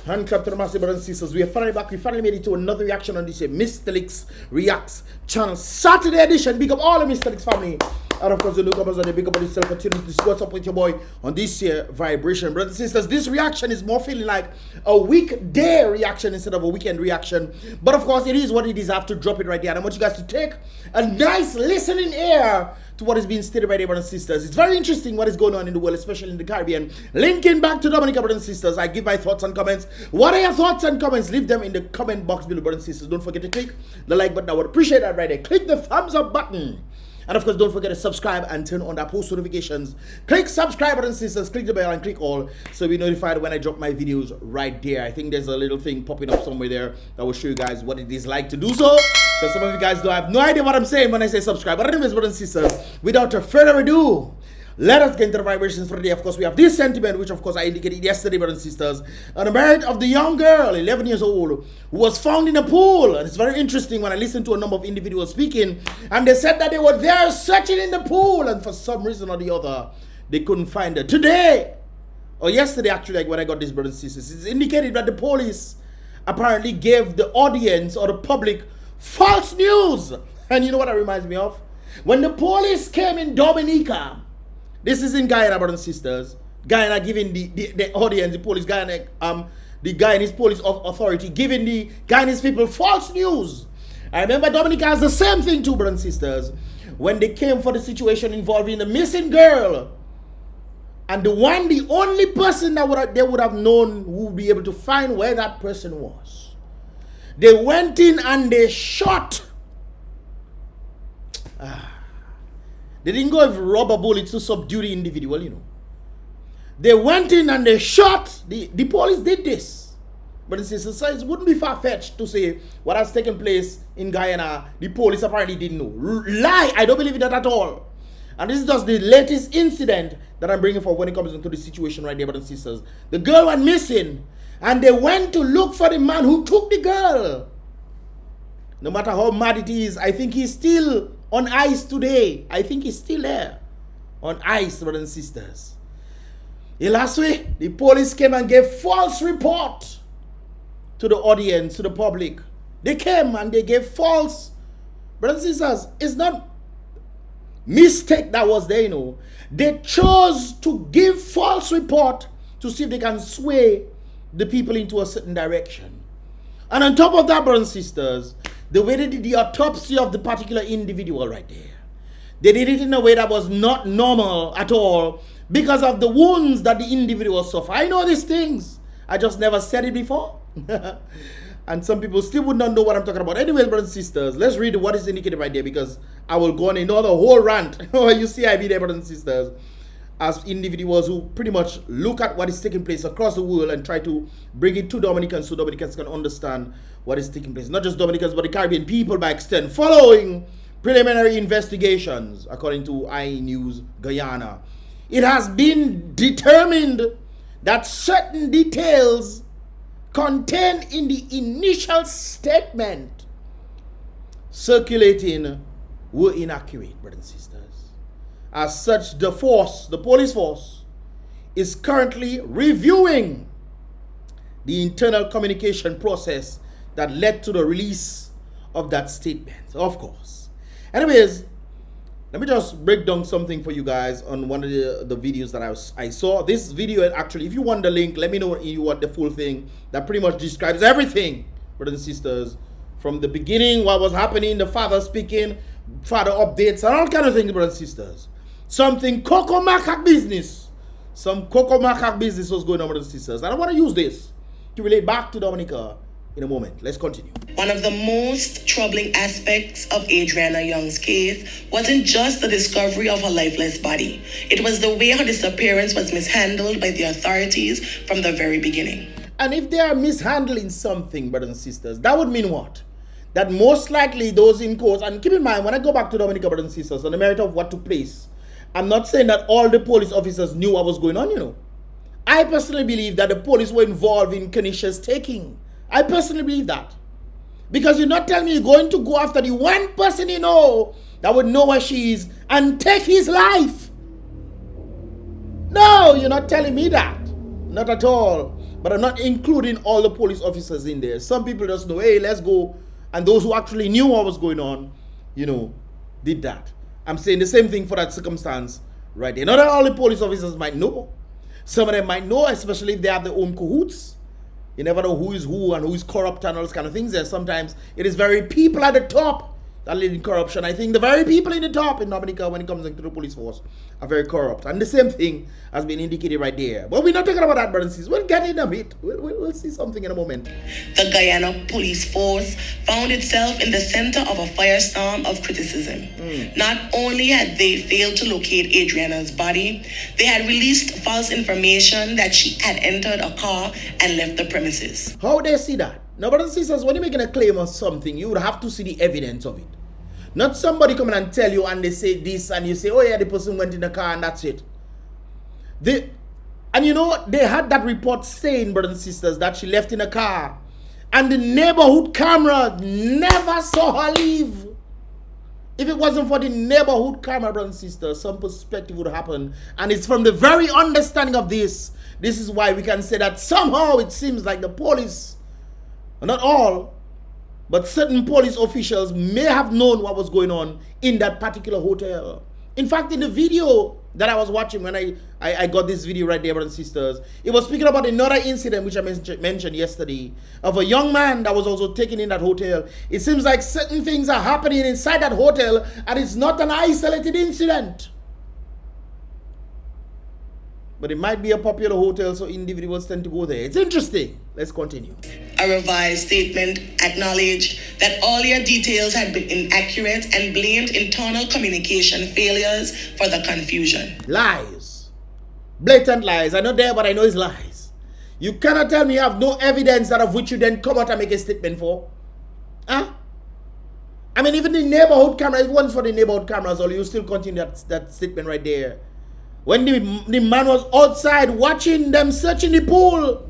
Hand clap to the massive brothers and sisters. We are finally back. We finally made it to another reaction on this Mystelics Reacts channel. Saturday edition. Big up all the Mystelics family. And of course, the newcomers and the big up on yourself. Continue to see what's up with your boy on this year vibration. Brothers and sisters, this reaction is more feeling like a weekday reaction instead of a weekend reaction. But of course, it is what it is. I have to drop it right there. And I want you guys to take a nice listening ear to what is being stated by the brothers and sisters. It's very interesting what is going on in the world, especially in the Caribbean. Linking back to Dominica, brothers and sisters, I give my thoughts and comments. What are your thoughts and comments? Leave them in the comment box below, brothers and sisters. Don't forget to click the like button. I would appreciate that right there. Click the thumbs up button. And of course, don't forget to subscribe and turn on that post notifications. Click subscribe, brothers and sisters. Click the bell and click all so be notified when I drop my videos right there. I think there's a little thing popping up somewhere there that will show you guys what it is like to do so. Because some of you guys don't have no idea what I'm saying when I say subscribe. But anyways, brothers and sisters, without further ado, let us get into the vibrations for the day. Of course, we have this sentiment, which of course I indicated yesterday, brothers and sisters, on the merit of the young girl, 11 years old, who was found in a pool. And it's very interesting when I listened to a number of individuals speaking, and they said that they were there searching in the pool, and for some reason or the other, they couldn't find her. Today, or yesterday actually, like when I got this, brothers and sisters, it's indicated that the police apparently gave the audience or the public false news. And you know what that reminds me of? When the police came in Dominica, this is in Guyana, brothers and sisters. Guyana giving the audience, the police, Guyana, the Guyanese police authority giving the Guyanese people false news. I remember Dominica has the same thing too, brothers and sisters. When they came for the situation involving the missing girl, and the only person that they would have known who would be able to find where that person was. They went in and they shot. They didn't go with rubber bullets to subdue the individual, you know. They went in and they shot. The police did this. But so it wouldn't be far-fetched to say what has taken place in Guyana, the police apparently didn't know. Lie. I don't believe in that at all. And this is just the latest incident that I'm bringing forward when it comes into the situation right there, brothers and sisters. The girl went missing, and they went to look for the man who took the girl. No matter how mad it is, I think he's still on ice today. I think he's still there on ice, brothers and sisters. Last week, the police came and gave false report to the audience, to the public. They came and they gave false. Brothers and sisters, it's not mistake that was there, you know. They chose to give false report to see if they can sway the people into a certain direction. And on top of that, brothers and sisters, the way they did the autopsy of the particular individual right there, they did it in a way that was not normal at all because of the wounds that the individual suffered. I know these things. I just never said it before. And some people still would not know what I'm talking about. Anyways, brothers and sisters, let's read what is indicated right there because I will go on another whole rant. You see, I be there, brothers and sisters, as individuals who pretty much look at what is taking place across the world and try to bring it to Dominicans so Dominicans can understand what is taking place. Not just Dominicans, but the Caribbean people by extent, following preliminary investigations, according to iNews Guyana. It has been determined that certain details contained in the initial statement circulating were inaccurate, brothers and sisters. As such, the police force, is currently reviewing the internal communication process that led to the release of that statement, of course. Anyways, let me just break down something for you guys on one of the videos that I saw. This video, actually, if you want the link, let me know if you want the full thing. That pretty much describes everything, brothers and sisters. From the beginning, what was happening, the father speaking, father updates, and all kind of things, brothers and sisters. Something cocoa macaque business. Some cocoa macaque business was going on, brothers and sisters. And I want to use this to relate back to Dominica in a moment. Let's continue. One of the most troubling aspects of Adriana Young's case wasn't just the discovery of her lifeless body. It was the way her disappearance was mishandled by the authorities from the very beginning. And if they are mishandling something, brothers and sisters, that would mean what? That most likely those in court, and keep in mind, when I go back to Dominica, brothers and sisters, on the merit of what took place, I'm not saying that all the police officers knew what was going on, you know. I personally believe that the police were involved in Kenisha's taking. I personally believe that. Because you're not telling me you're going to go after the one person you know that would know where she is and take his life. No, you're not telling me that. Not at all. But I'm not including all the police officers in there. Some people just know, hey, let's go. And those who actually knew what was going on, you know, did that. I'm saying the same thing for that circumstance right there. Not all the police officers might know. Some of them might know, especially if they have their own cahoots. You never know who is who and who is corrupt and all those kind of things. And sometimes it is very people at the top that lead in corruption. I think the very people in the top in Dominica, when it comes into the police force, are very corrupt. And the same thing has been indicated right there. But we're not talking about that, brothers and sisters. We'll get in a bit. We'll see something in a moment. The Guyana police force found itself in the center of a firestorm of criticism. Not only had they failed to locate Adriana's body, they had released false information that she had entered a car and left the premises. How would they see that? Now, brothers and sisters, when you're making a claim of something, you would have to see the evidence of it. Not somebody coming and tell you and they say this and you say, oh yeah, the person went in the car and that's it. And you know, they had that report saying, brothers and sisters, that she left in a car. And the neighborhood camera never saw her leave. If it wasn't for the neighborhood camera, brothers and sisters, some perspective would happen. And it's from the very understanding of this. This is why we can say that somehow it seems like the police, not all, but certain police officials may have known what was going on in that particular hotel. In fact, in the video that I was watching when I got this video right there, brothers and sisters, it was speaking about another incident which I mentioned yesterday of a young man that was also taken in that hotel. It seems like certain things are happening inside that hotel and it's not an isolated incident. But it might be a popular hotel, so individuals tend to go there. It's interesting. Let's continue. A revised statement acknowledged that earlier details had been inaccurate and blamed internal communication failures for the confusion. Lies. Blatant lies. I'm not there, but I know it's lies. You cannot tell me you have no evidence that of which you then come out and make a statement for. Huh? I mean, even the neighborhood camera, if it wasn't for the neighborhood cameras, or you still continue that statement right there. When the man was outside watching them searching the pool,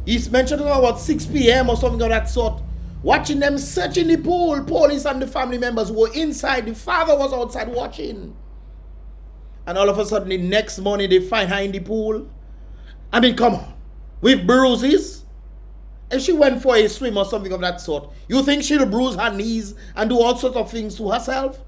he's mentioned about 6 p.m. or something of that sort, watching them searching the pool. Police and the family members were inside. The father was outside watching. And all of a sudden, the next morning, they find her in the pool. I mean, come on. With bruises. If she went for a swim or something of that sort, you think she'll bruise her knees and do all sorts of things to herself?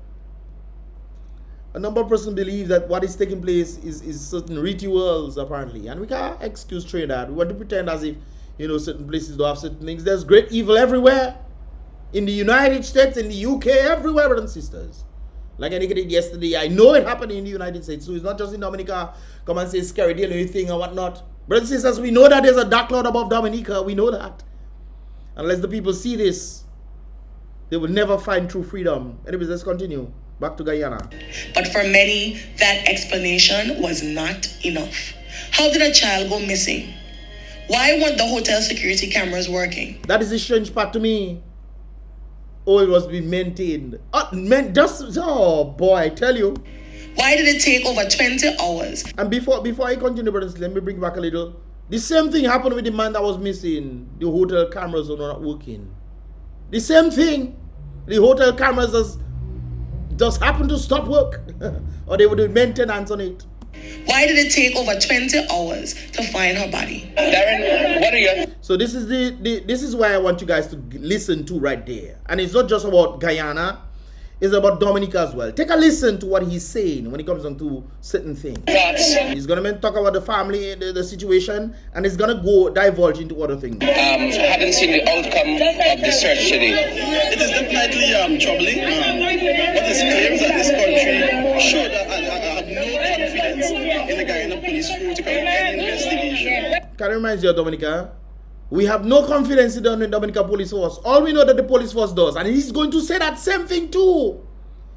A number of persons believe that what is taking place is certain rituals, apparently. And we can't excuse Trinidad. We want to pretend as if, you know, certain places don't have certain things. There's great evil everywhere. In the United States, in the UK, everywhere, brothers and sisters. Like I indicated yesterday, I know it happened in the United States. So it's not just in Dominica. Come and say scary deal or anything or whatnot. Brothers and sisters, we know that there's a dark cloud above Dominica. We know that. Unless the people see this, they will never find true freedom. Anyways, let's continue. Back to Guyana. But for many, that explanation was not enough. How did a child go missing? Why weren't the hotel security cameras working? That is the strange part to me. Oh, it was being maintained. Oh boy, I tell you. Why did it take over 20 hours? And before I continue, brothers, let me bring back a little. The same thing happened with the man that was missing. The hotel cameras were not working. The same thing. The hotel cameras just happened to stop work. Or they would do maintenance on it. Why did it take over 20 hours to find her body? Darren, what are you? So this is this is why I want you guys to listen to right there. And it's not just about Guyana. It's about Dominica as well. Take a listen to what he's saying when it comes on to certain things. He's going to talk about the family, the situation, and he's going to go divulge into other things. Haven't seen the outcome of the search today. It is definitely troubling. But it claims that this country should have no confidence in the Guyana police force to conduct any investigation. Can I remind you, Dominica? We have no confidence in the Dominica police force. All we know that the police force does. And he's going to say that same thing too.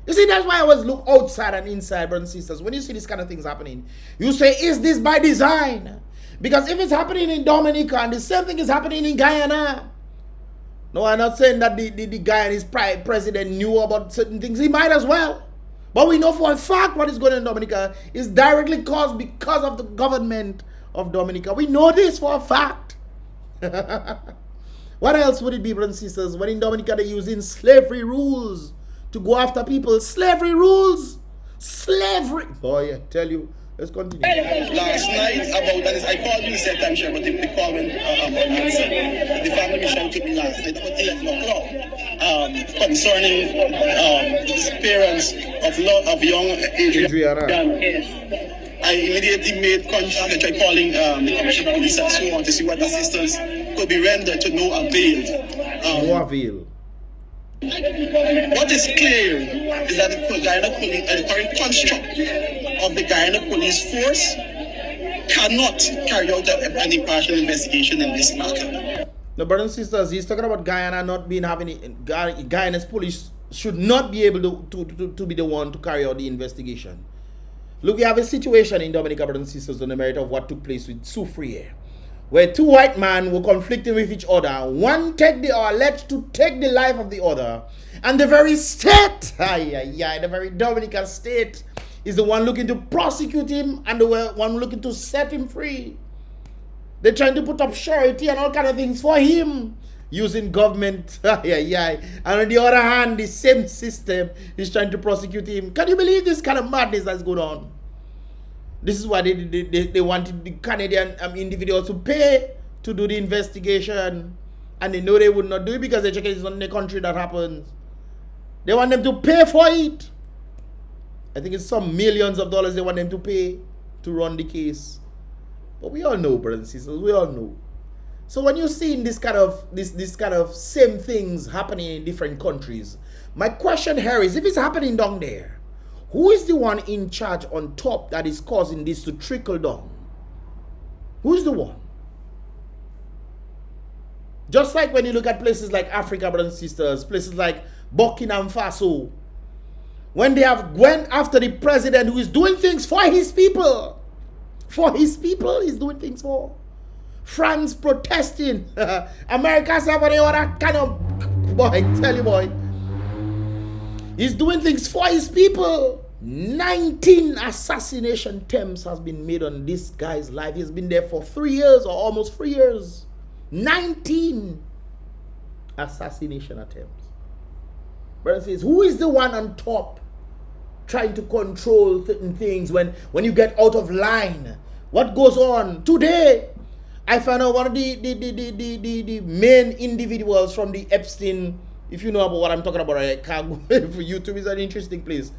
You see, that's why I always look outside and inside, brothers and sisters. When you see these kind of things happening, you say, is this by design? Because if it's happening in Dominica and the same thing is happening in Guyana. No, I'm not saying that the Guyanese president knew about certain things. He might as well. But we know for a fact what is going on in Dominica is directly caused because of the government of Dominica. We know this for a fact. What else would it be, brothers and sisters, when in Dominica they're using slavery rules to go after people? Slavery rules! Slavery! Boy, I tell you, Let's continue. Last night about, and I called you the same time, sure, but the call went unanswered. The family mission took me last night about 11 o'clock concerning the disappearance of young Adriana. Yes. I immediately made contact. I tried calling the commissioner of police and so on to see what assistance could be rendered to no avail. No avail. What is clear is that the current construct of the Guyana police force cannot carry out an impartial investigation in this matter. No, brothers and sisters, he's talking about Guyana not being Guyana's police should not be able to be the one to carry out the investigation. Look, we have a situation in Dominica, brothers and sisters, on the merit of what took place with Soufriere, where two white men were conflicting with each other. One alleged to take the life of the other. And the very state, the very Dominican state, is the one looking to prosecute him and the one looking to set him free. They're trying to put up surety and all kind of things for him, using government. And on the other hand, the same system is trying to prosecute him. Can you believe this kind of madness that's going on? This is why they wanted the Canadian individuals to pay to do the investigation. And they know they would not do it because they check it's not in the country that happens. They want them to pay for it. I think it's some millions of dollars they want them to pay to run the case. But we all know, brothers and sisters, we all know. So when you're seeing this kind of same things happening in different countries, my question here is, if it's happening down there, who is the one in charge on top that is causing this to trickle down? Who's the one? Just like when you look at places like Africa, brothers and sisters, places like Burkina Faso, when they have went after the president who is doing things for his people. For his people, he's doing things for. France protesting. America's have any other kind of, boy, tell you, boy. He's doing things for his people. 19 assassination attempts has been made on this guy's life. He's been there for 3 years or almost 3 years. 19 assassination attempts. Brother says, who is the one on top trying to control certain things when you get out of line? What goes on? Today, I found out one of the main individuals from the Epstein, if you know about what I'm talking about, I can't go for YouTube, is an interesting place,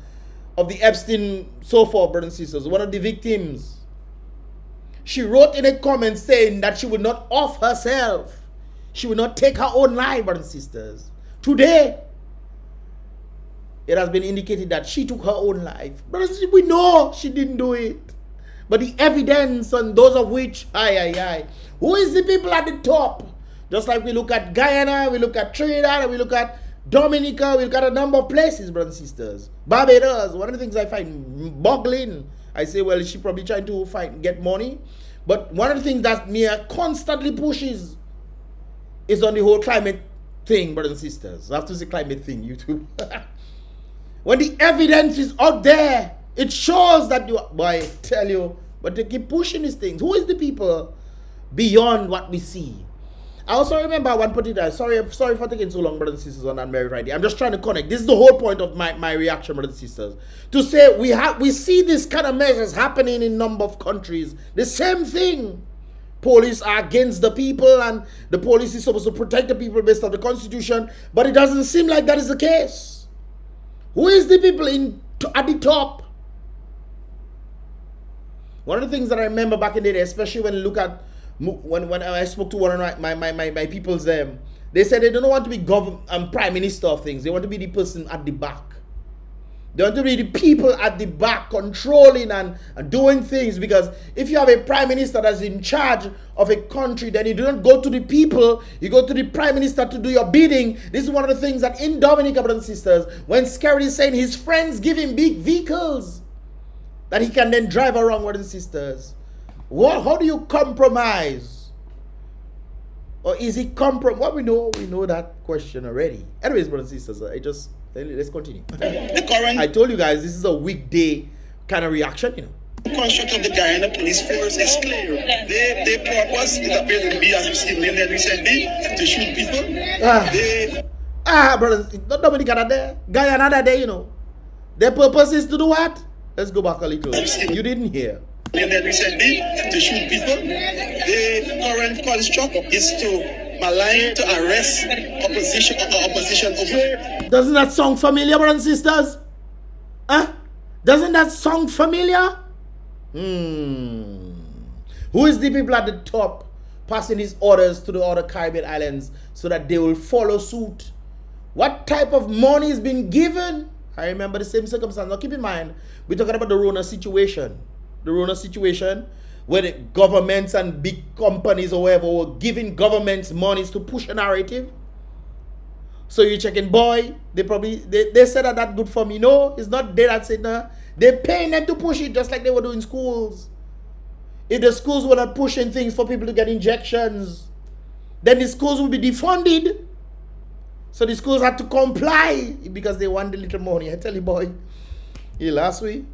of the Epstein so forth, brothers and sisters, one of the victims. She wrote in a comment saying that she would not off herself. She would not take her own life, brothers and sisters. Today, it has been indicated that she took her own life. Brothers, we know she didn't do it. But the evidence on those of which, who is the people at the top? Just like we look at Guyana, we look at Trinidad, we look at Dominica, we look at a number of places, brothers and sisters. Barbados, one of the things I find boggling, I say, well, she probably trying to get money. But one of the things that Mia constantly pushes is on the whole climate thing, brothers and sisters. I have to say climate thing, YouTube. When the evidence is out there, it shows that you, boy, I tell you, but they keep pushing these things. Who is the people beyond what we see? I also remember one particular, sorry for taking so long, brothers and sisters, on that Mary Friday. I'm just trying to connect. This is the whole point of my reaction, brothers and sisters. To say we see this kind of measures happening in a number of countries. The same thing. Police are against the people and the police is supposed to protect the people based on the Constitution. But it doesn't seem like that is the case. Who is the people at the top? One of the things that I remember back in the day, especially when you look at when I spoke to one of my peoples, they said they don't want to be prime minister of things. They want to be the person at the back. They want to be the people at the back controlling and doing things, because if you have a prime minister that's in charge of a country, then you don't go to the people, you go to the prime minister to do your bidding. This is one of the things that in Dominica, brothers and sisters, when Scary is saying his friends give him big vehicles that he can then drive around, brothers and sisters. How do you compromise? Or is he compromise? Well, we know that question already. Anyways, brothers and sisters, let's continue. I told you guys, this is a weekday kind of reaction, you know. The construct of the Guyana police force is clear. Their purpose, it appears to be, as we've seen recently, to shoot people. Brothers, not Dominica that there, Guyana that there, you know. Their purpose is to do what? Let's go back a little. You didn't hear. Recently, to shoot people. The current construct is to malign, to arrest opposition over. Doesn't that sound familiar, brothers and sisters? Huh? Doesn't that sound familiar? Who is the people at the top passing these orders to the other Caribbean islands so that they will follow suit? What type of money is being given? I remember the same circumstance. Now keep in mind, we're talking about the Rona situation. The Rona situation where the governments and big companies or whatever were giving governments monies to push a narrative. So you're checking, boy, they said that that's good for me. No, it's not they that said no. They're paying them to push it just like they were doing schools. If the schools were not pushing things for people to get injections, then the schools will be defunded. So the schools had to comply because they want the little money. I tell you, boy. Last week,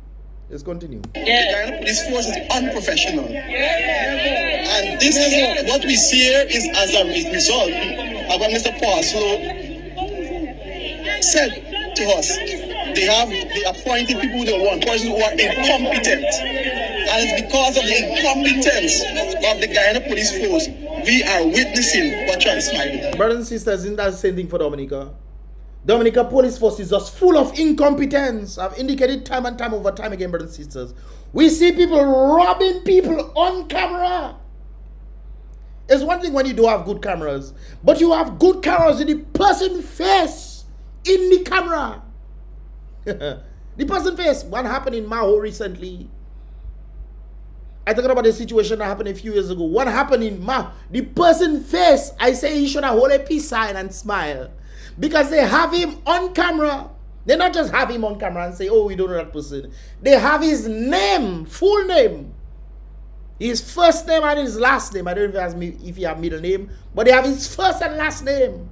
let's continue. The Guyana police force is unprofessional. And this is what we see here is as a result of what Mr. Parslow said to us. They appointed people who don't want, persons who are incompetent. And it's because of the incompetence of the Guyana police force we are witnessing what transpired. Brothers and sisters, isn't that the same thing for Dominica? Dominica police force is just full of incompetence. I've indicated time and time over time again, brothers and sisters. We see people robbing people on camera. It's one thing when you do have good cameras, but you have good cameras in the person's face in the camera. The person's face. What happened in Maho recently? I talking about the situation that happened a few years ago. What happened in Maho? The person's face. I say he should have hold a peace sign and smile. Because they have him on camera. They not just have him on camera and say, oh, we don't know that person. They have his name, full name. His first name and his last name. I don't know if he have middle name, but they have his first and last name.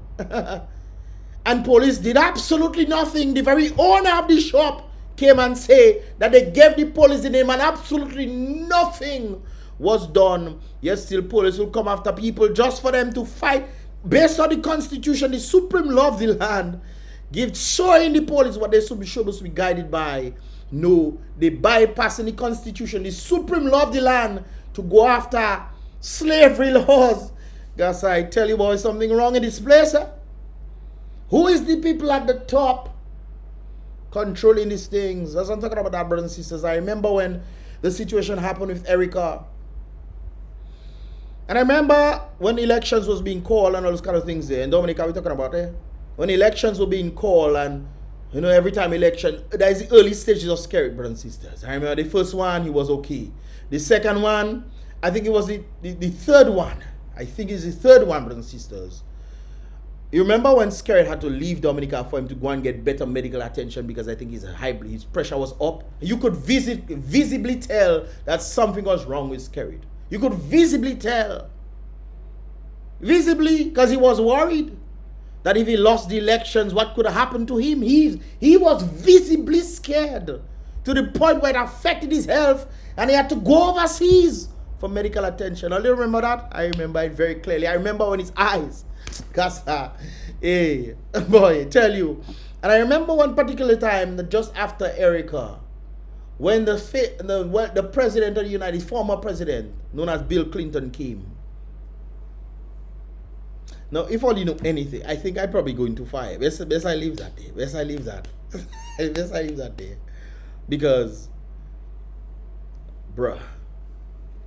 And police did absolutely nothing. The very owner of the shop came and say that they gave the police the name and absolutely nothing was done. Yet still police will come after people just for them to fight. Based on the constitution, the supreme law of the land gives showing the police what they should be supposed to be guided by. No, they bypassing the constitution, the supreme law of the land, to go after slavery laws. Guys, I tell you, boy, something wrong in this place. Who is the people at the top controlling these things? As I'm talking about that, brothers and sisters, I remember when the situation happened with Erica. And I remember when elections was being called and all those kind of things there. In Dominica, we're talking about it. When elections were being called and, you know, every time election, there is the early stages of scary, brothers and sisters. I remember the first one, he was okay. The second one, I think it was the third one. I think it's the third one, brothers and sisters. You remember when Skerrit had to leave Dominica for him to go and get better medical attention because I think his pressure was up. You could visibly tell that something was wrong with Skerrit. You could visibly tell. Visibly, because he was worried that if he lost the elections, what could have happened to him? He was visibly scared to the point where it affected his health and he had to go overseas for medical attention. I don't remember that. I remember it very clearly. I remember when his eyes, hey, boy, tell you. And I remember one particular time that just after Erica, when the president of the United States, former president, known as Bill Clinton, came. Now, if all you know anything, I think I probably go into fire. Best I leave that day. Best I leave that. Best I leave that day. Because, bruh,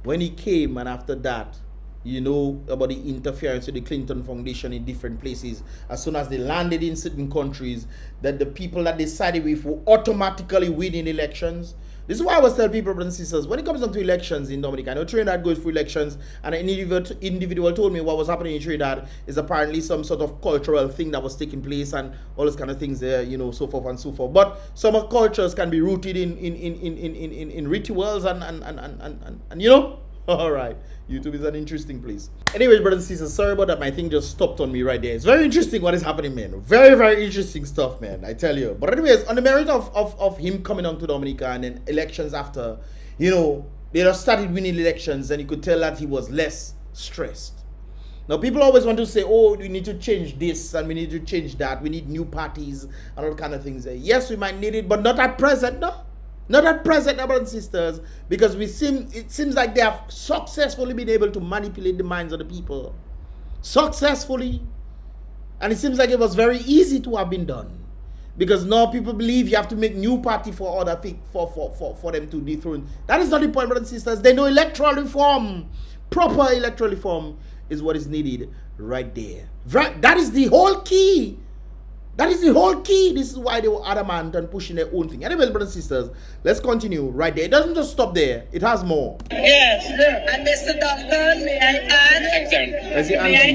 when he came and after that, you know about the interference with the Clinton Foundation in different places. As soon as they landed in certain countries, that the people that they sided with will automatically win in elections. This is why I was telling people, brothers and sisters, when it comes down to elections in Dominica, I know Trinidad goes for elections, and an individual told me what was happening in Trinidad is apparently some sort of cultural thing that was taking place and all those kind of things there, you know, so forth and so forth. But some of cultures can be rooted in rituals and you know. All right, YouTube is an interesting place. Anyways, brothers and sisters, sorry about that. My thing just stopped on me right there. It's very interesting what is happening, man. Very, very interesting stuff, man. I tell you. But anyways, on the merit of him coming on to Dominica and then elections after, you know, they just started winning elections and you could tell that he was less stressed. Now, people always want to say, oh, we need to change this and we need to change that. We need new parties and all kind of things. Yes, we might need it, but not at present, no. Not at present, brothers and sisters, because it seems like they have successfully been able to manipulate the minds of the people. Successfully. And it seems like it was very easy to have been done. Because now people believe you have to make new party for other things for them to dethrone. That is not the point, brothers and sisters. They know electoral reform, proper electoral reform is what is needed right there. That is the whole key. That is the whole key. This is why they were adamant and pushing their own thing. Anyways, brothers and sisters, let's continue right there. It doesn't just stop there. It has more. Yes, and Mr. Duncan, may I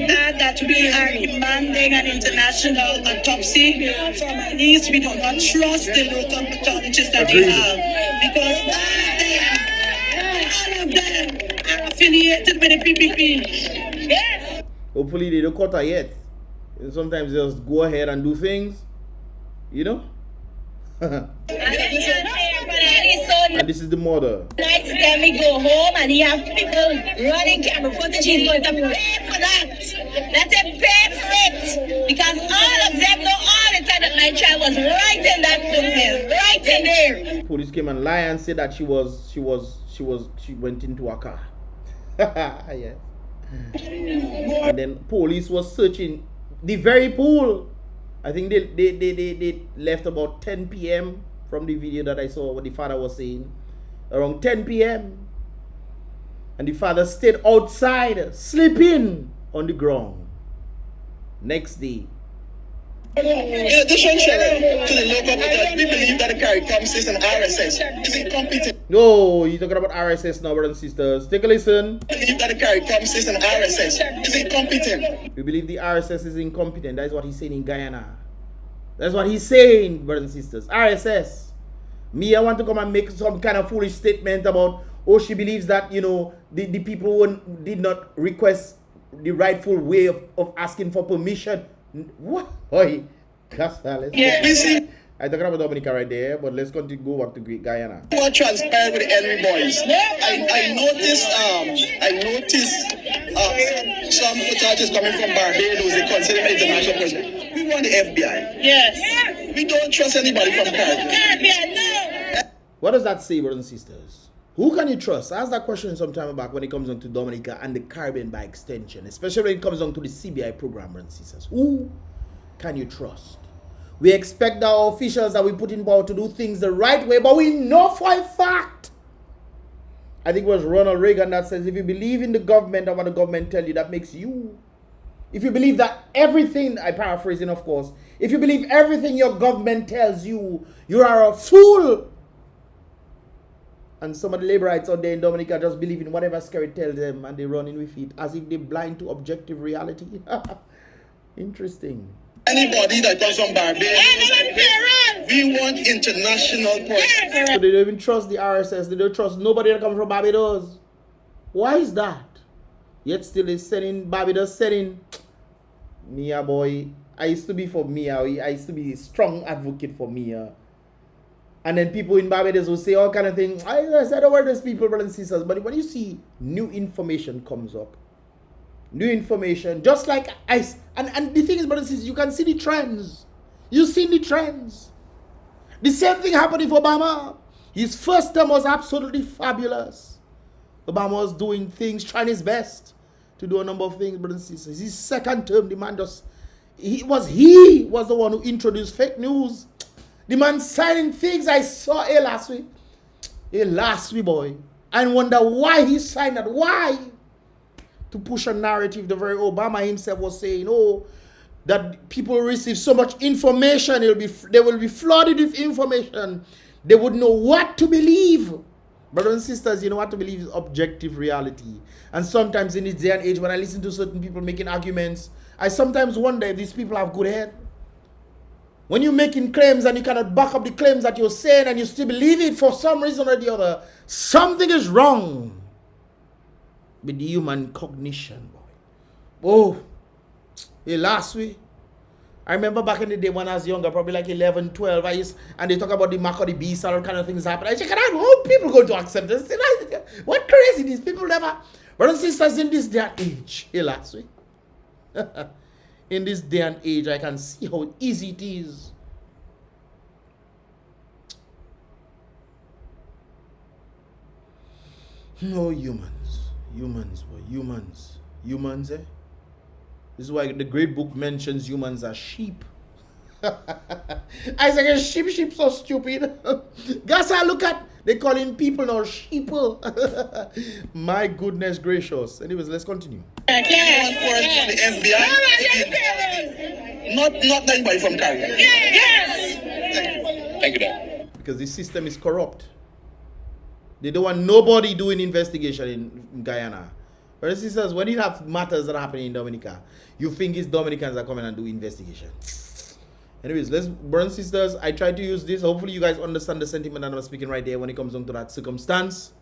add that we are demanding an international autopsy for my niece. We do not trust the local pathologists that they have, because all of them are affiliated with the BrBpTV. Yes. Hopefully they don't cut her yet. And sometimes they just go ahead and do things, you know. And this is the mother. Next time we go home and you have people running camera footage, he's going to pay for that. Let him pay for it. Because all of them know all the time that my child was right in that place, right in there. Police came and lied and said that she went into a car. Yes. And then police was searching the very pool. I think they left about 10 p.m. from the video that I saw what the father was saying. Around 10 p.m. And the father stayed outside, sleeping on the ground. Next day. In addition, Sharon, to the local authorities, we believe that the CARICOM system RSS is incompetent. No, you're talking about RSS now, brothers and sisters. Take a listen. We believe that the CARICOM system RSS is incompetent. We believe the RSS is incompetent. That is what he's saying in Guyana. That's what he's saying, brothers and sisters. RSS. Me, I want to come and make some kind of foolish statement about, oh, she believes that, you know, the people did not request the rightful way of asking for permission. What? Oi, Yeah, we see. I talking about Dominica right there, but let's continue go back to Guyana. What transpired with the Henry boys? I noticed some footage coming from Barbados. They consider it international person. We want the FBI. Yes. We don't trust anybody from CARICOM. What does that say, brothers and sisters? Who can you trust? I asked that question some time back when it comes down to Dominica and the Caribbean by extension, especially when it comes down to the CBI program, brothers and sisters. Who can you trust? We expect our officials that we put in power to do things the right way, but we know for a fact. I think it was Ronald Reagan that says, if you believe in the government and what the government tells you, that makes you. If you believe that everything, I paraphrasing of course, if you believe everything your government tells you, you are a fool. And some of the laborites out there in Dominica just believe in whatever Spirit tells them and they're running with it as if they're blind to objective reality. Interesting. Anybody that comes from Barbados, we want international person. So they don't even trust the RSS. They don't trust nobody that comes from Barbados. Why is that? Yet still they sending Barbados sending Mia boy. I used to be for Mia. I used to be a strong advocate for Mia. And then people in Barbados will say all kind of things. I said, don't worry, those people, brothers and sisters. But when you see new information comes up, new information, just like ice. And the thing is, brothers and sisters, you can see the trends. You see the trends. The same thing happened with Obama. His first term was absolutely fabulous. Obama was doing things, trying his best to do a number of things, brothers and sisters. His second term, the man just, he was the one who introduced fake news. The man signing things I saw last week, boy. And wonder why he signed that. Why? To push a narrative. The very Obama himself was saying, oh, that people receive so much information, they will be flooded with information. They would know what to believe. Brothers and sisters, you know what to believe is objective reality. And sometimes in this day and age, when I listen to certain people making arguments, I sometimes wonder if these people have good head. When you're making claims and you cannot back up the claims that you're saying and you still believe it for some reason or the other, something is wrong with the human cognition, boy. Oh, last week, I remember back in the day when I was younger, probably like 11, 12, and they talk about the mark of the beast, all kind of things happen. I check it out, how people going to accept this? What crazy these people never. Brothers and sisters, in this day and age, last week. In this day and age, I can see how easy it is No, humans. Humans, boy. Humans. Humans, eh? This is why the great book mentions humans as sheep. I say sheep so stupid. Guys, I look at, they calling people now sheeple. My goodness gracious. Anyways, let's continue. The FBI, not anybody from Caribbean. Yes. Thank you, Dad. Because the system is corrupt. They don't want nobody doing investigation in Guyana. For instance, when you have matters that are happening in Dominica, you think it's Dominicans that come in and do investigation. Anyways, brothers and sisters, I try to use this. Hopefully you guys understand the sentiment that I'm speaking right there when it comes down to that circumstance.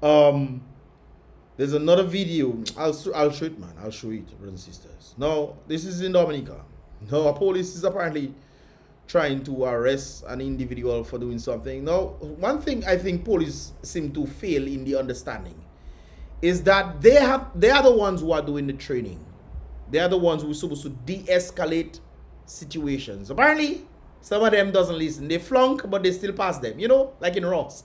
There's another video. I'll show it, man. I'll show it, brothers and sisters. Now, this is in Dominica. Now, a police is apparently trying to arrest an individual for doing something. Now, one thing I think police seem to fail in the understanding is that they are the ones who are doing the training. They are the ones who are supposed to de-escalate situations. Apparently, some of them doesn't listen. They flunk, but they still pass them. You know, like in Ross.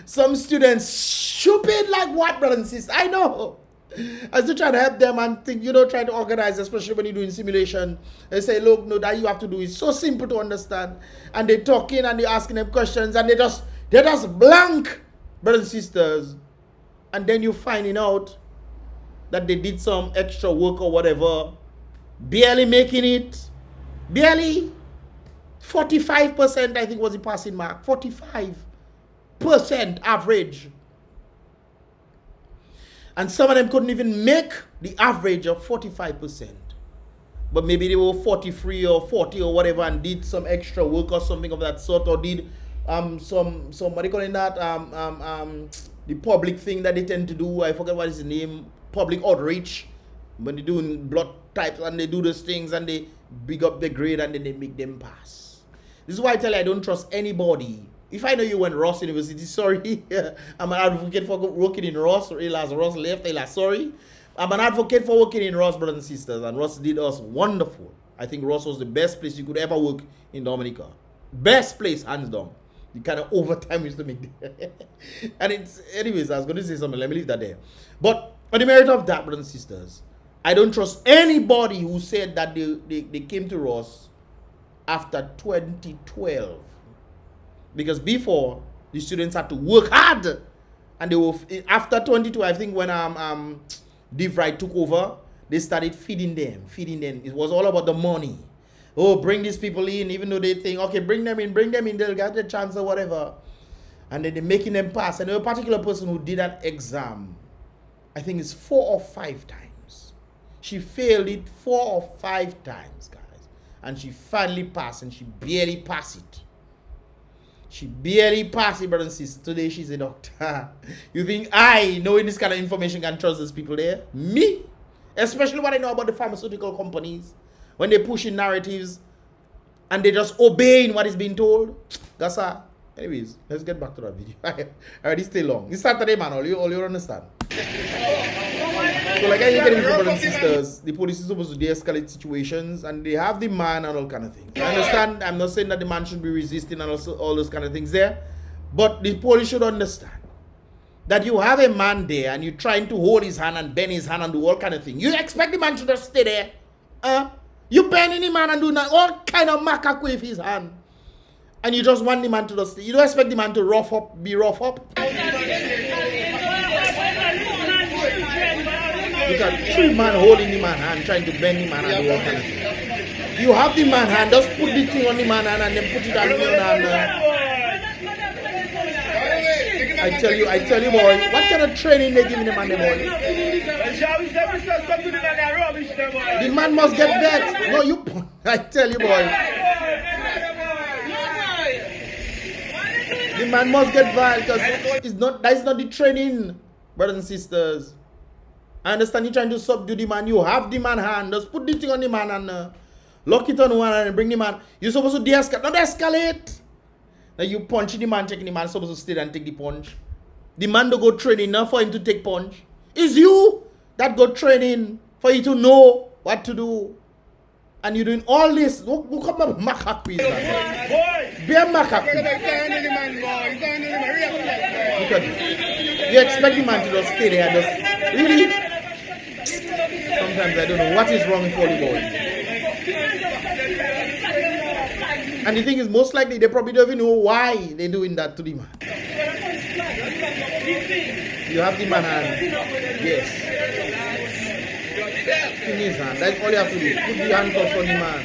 Some students stupid like what, brothers and sisters? I know. I still try to help them and think, you know, try to organize, especially when you're doing simulation. They say, look, no, that you have to do is so simple to understand. And they talking and they asking them questions and they just blank, brothers and sisters. And then you're finding out that they did some extra work or whatever, barely making it, barely 45%, I think was the passing mark, 45% average. And some of them couldn't even make the average of 45%. But maybe they were 43 or 40 or whatever and did some extra work or something of that sort, or did some what do you call it that the public thing that they tend to do. I forget what is the name. Public outreach. When they're doing blood types and they do those things and they big up the grade and then they make them pass. This is why I tell you I don't trust anybody. If I know you went Ross University, sorry. I'm an advocate for working in Ross. Ross left, sorry. I'm an advocate for working in Ross, brothers and sisters. And Ross did us wonderful. I think Ross was the best place you could ever work in Dominica. Best place, hands down. The kind of overtime we used to make there. And it's, anyways, I was going to say something. Let me leave that there. But on the merit of that, brothers and sisters, I don't trust anybody who said that they came to Ross after 2012. Because before, the students had to work hard. And they were, after 2012, I think when DeVry took over, they started feeding them. It was all about the money. Oh, bring these people in, even though they think, okay, bring them in, they'll get the chance or whatever. And then they're making them pass. And there was a particular person who did that exam, I think it's 4 or 5 times. She failed it 4 or 5 times, guys. And she finally passed, and she barely passed it. She barely passed it, brothers and sisters. Today she's a doctor. You think I, knowing this kind of information, can trust those people there? Me? Especially what I know about the pharmaceutical companies. When they're pushing narratives and they're just obeying what is being told. That's all. Anyways, let's get back to that video. I already stay long. It's Saturday, man. All you understand. So like I get into brothers and sisters, the police is supposed to de-escalate situations and they have the man and all kind of things. I understand. I'm not saying that the man should be resisting and also all those kind of things there. But the police should understand that you have a man there and you're trying to hold his hand and bend his hand and do all kind of things. You expect the man to just stay there? You bending the man and doing all kind of macaque with his hand. And you just want the man to just stay. You don't expect the man to be rough up. You got 3 men holding the man hand, trying to bend the man and do all kind of things. You have the man hand, just put the thing on the man hand and then put it on the man hand. I tell you, boy, what kind of training they giving the man, boy? The man must get vet. No, you. I tell you, boy. The man must get vet because that's not the training, brothers and sisters. I understand you're trying to subdue the man. You have the man hand. Just put the thing on the man and lock it on one and bring the man. You're supposed to de-escalate. Not escalate. Now you punch the man, taking the man supposed to stay there and take the punch. The man don't go training enough for him to take punch. It's you that go training for you to know what to do. And you're doing all this. Look at my macaque piece. Be a macaque. Look at this. You expect the man to just stay there, just really? Sometimes I don't know what is wrong with Holy Boy. And the thing is, most likely they probably don't even know why they're doing that to the man. You have the man and yes. Thing is, man, that's all you have to do. Put the handcuffs on the man.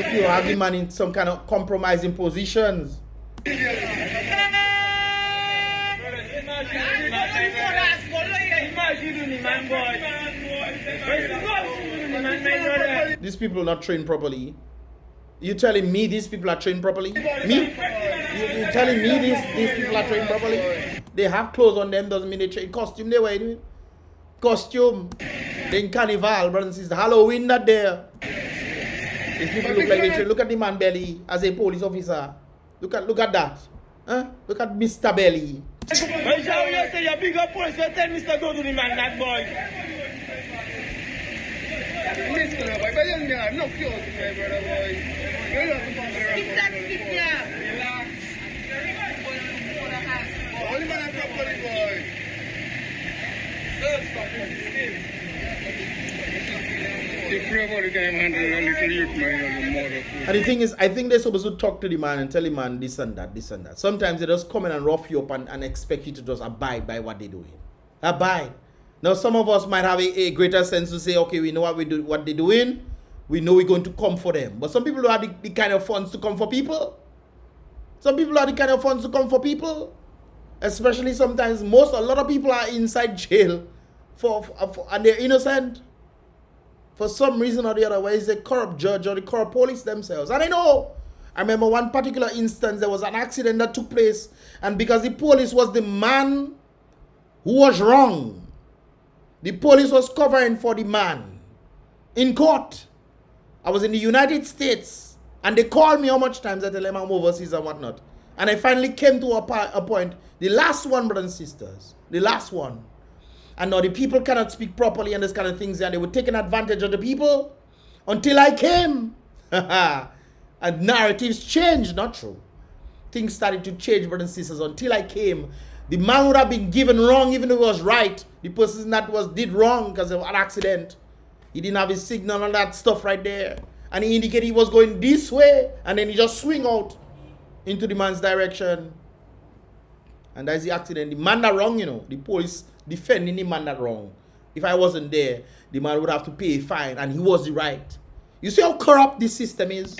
If you have the man in some kind of compromising positions. These people are not trained properly. You telling me these people are trained properly? Me? You telling me these people are trained properly? They have clothes on them doesn't mean they train. Costume they wear. Costume. Then carnival, brothers and sisters. Halloween not there. These people look like they train. Look at the man belly as a police officer. Look at that. Huh? Look at Mr. Belly. You say you're big up police, you tell Mr. Go to the man, that boy. I'm not cute, my brother boy. Speak that, speak there. Only man I'm not police boy. And the thing is, I think they're supposed to talk to the man and tell the man this and that, this and that. Sometimes they just come in and rough you up and expect you to just abide by what they're doing. Abide. Now, some of us might have a greater sense to say, okay, we know what they're doing. We know we're going to come for them. But some people are the kind of funds to come for people. Some people are the kind of funds to come for people. Especially sometimes, a lot of people are inside jail and they're innocent. For some reason or the other, where it's a corrupt judge or the corrupt police themselves. And I remember one particular instance, there was an accident that took place. And because the police was the man who was wrong, the police was covering for the man in court. I was in the United States. And they called me how much times I tell them I'm overseas and whatnot. And I finally came to a point, the last one, brothers and sisters, the last one. And now the people cannot speak properly and this kind of things, and they were taking advantage of the people until I came. And narratives changed, not true. Things started to change, brothers and sisters, until I came. The man would have been given wrong even though he was right. The person that did wrong because of an accident. He didn't have his signal and that stuff right there. And he indicated he was going this way, and then he just swing out into the man's direction. And that's the accident. The man that wrong, the police defending the man that wrong. If I wasn't there, the man would have to pay a fine, and he was the right. You see how corrupt this system is?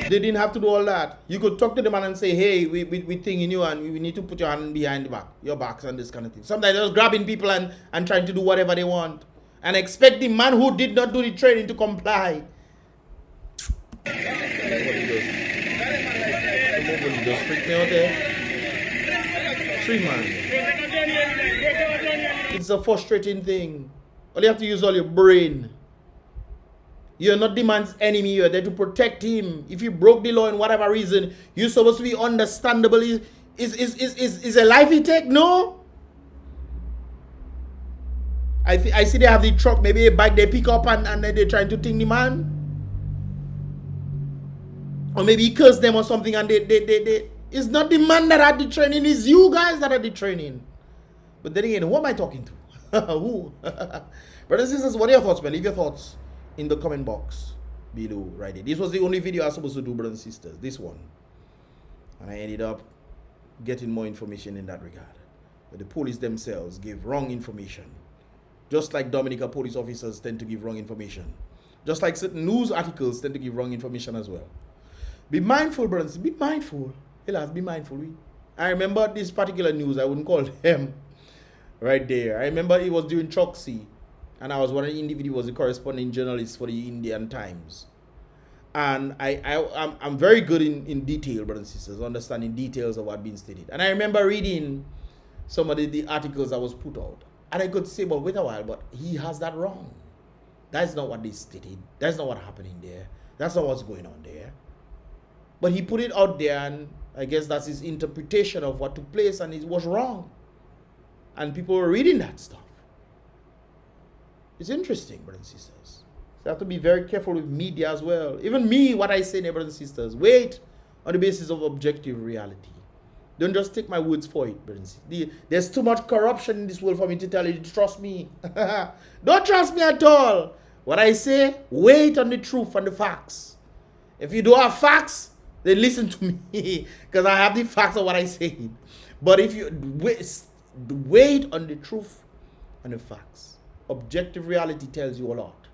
They didn't have to do all that. You could talk to the man and say, hey, we thinking you and we need to put your hand behind your backs and this kind of thing. Sometimes they're just grabbing people and trying to do whatever they want. And expect the man who did not do the training to comply. Just freak me out there. 3 man. It's a frustrating thing. All you have to use all your brain. You're not the man's enemy. You're there to protect him. If you broke the law in whatever reason, you're supposed to be understandable. Is a life he take? No. I see they have the truck, maybe a bike they pick up and they're trying to ting the man. Or maybe he cursed them or something and they it's not the man that had the training, it's you guys that had the training. But then again, who am I talking to? Who? Brothers and sisters, what are your thoughts, man? Leave your thoughts in the comment box below right there. This was the only video I was supposed to do, brothers and sisters. This one. And I ended up getting more information in that regard. But the police themselves gave wrong information. Just like Dominica police officers tend to give wrong information. Just like certain news articles tend to give wrong information as well. Be mindful, brothers. Be mindful. Elas, be mindful. I remember this particular news. I wouldn't call them right there. I remember it was during Choksey. And I was one of the individuals, the corresponding journalist for the Indian Times. And I'm very good in detail, brothers and sisters, understanding details of what being stated. And I remember reading some of the articles that was put out. And I could say, well, wait a while, but he has that wrong. That's not what they stated. That's not what's happening there. That's not what's going on there. But he put it out there, and I guess that's his interpretation of what took place, and it was wrong. And people were reading that stuff. It's interesting, brothers and sisters. So you have to be very careful with media as well. Even me, what I say, brothers and sisters, wait on the basis of objective reality. Don't just take my words for it, brothers. There's too much corruption in this world for me to tell you to trust me. Don't trust me at all. What I say, wait on the truth and the facts. If you don't have facts, then listen to me, because I have the facts of what I say. But if you wait on the truth and the facts, objective reality tells you a lot.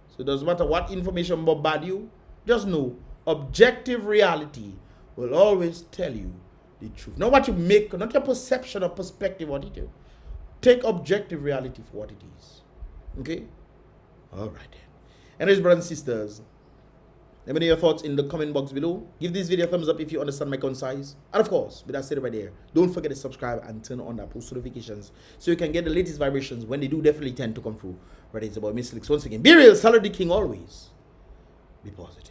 So it doesn't matter what information bombard you, just know objective reality will always tell you the truth. Not what you make, not your perception or perspective what it is. Take objective reality for what it is. Okay? Alright then. Anyways, brothers and sisters, let me know your thoughts in the comment box below. Give this video a thumbs up if you understand my concise. And of course, with that said right there, don't forget to subscribe and turn on that post notifications so you can get the latest vibrations when they do definitely tend to come through. Whether it's about Mystelics. Once again, be real, salute the king always. Be positive.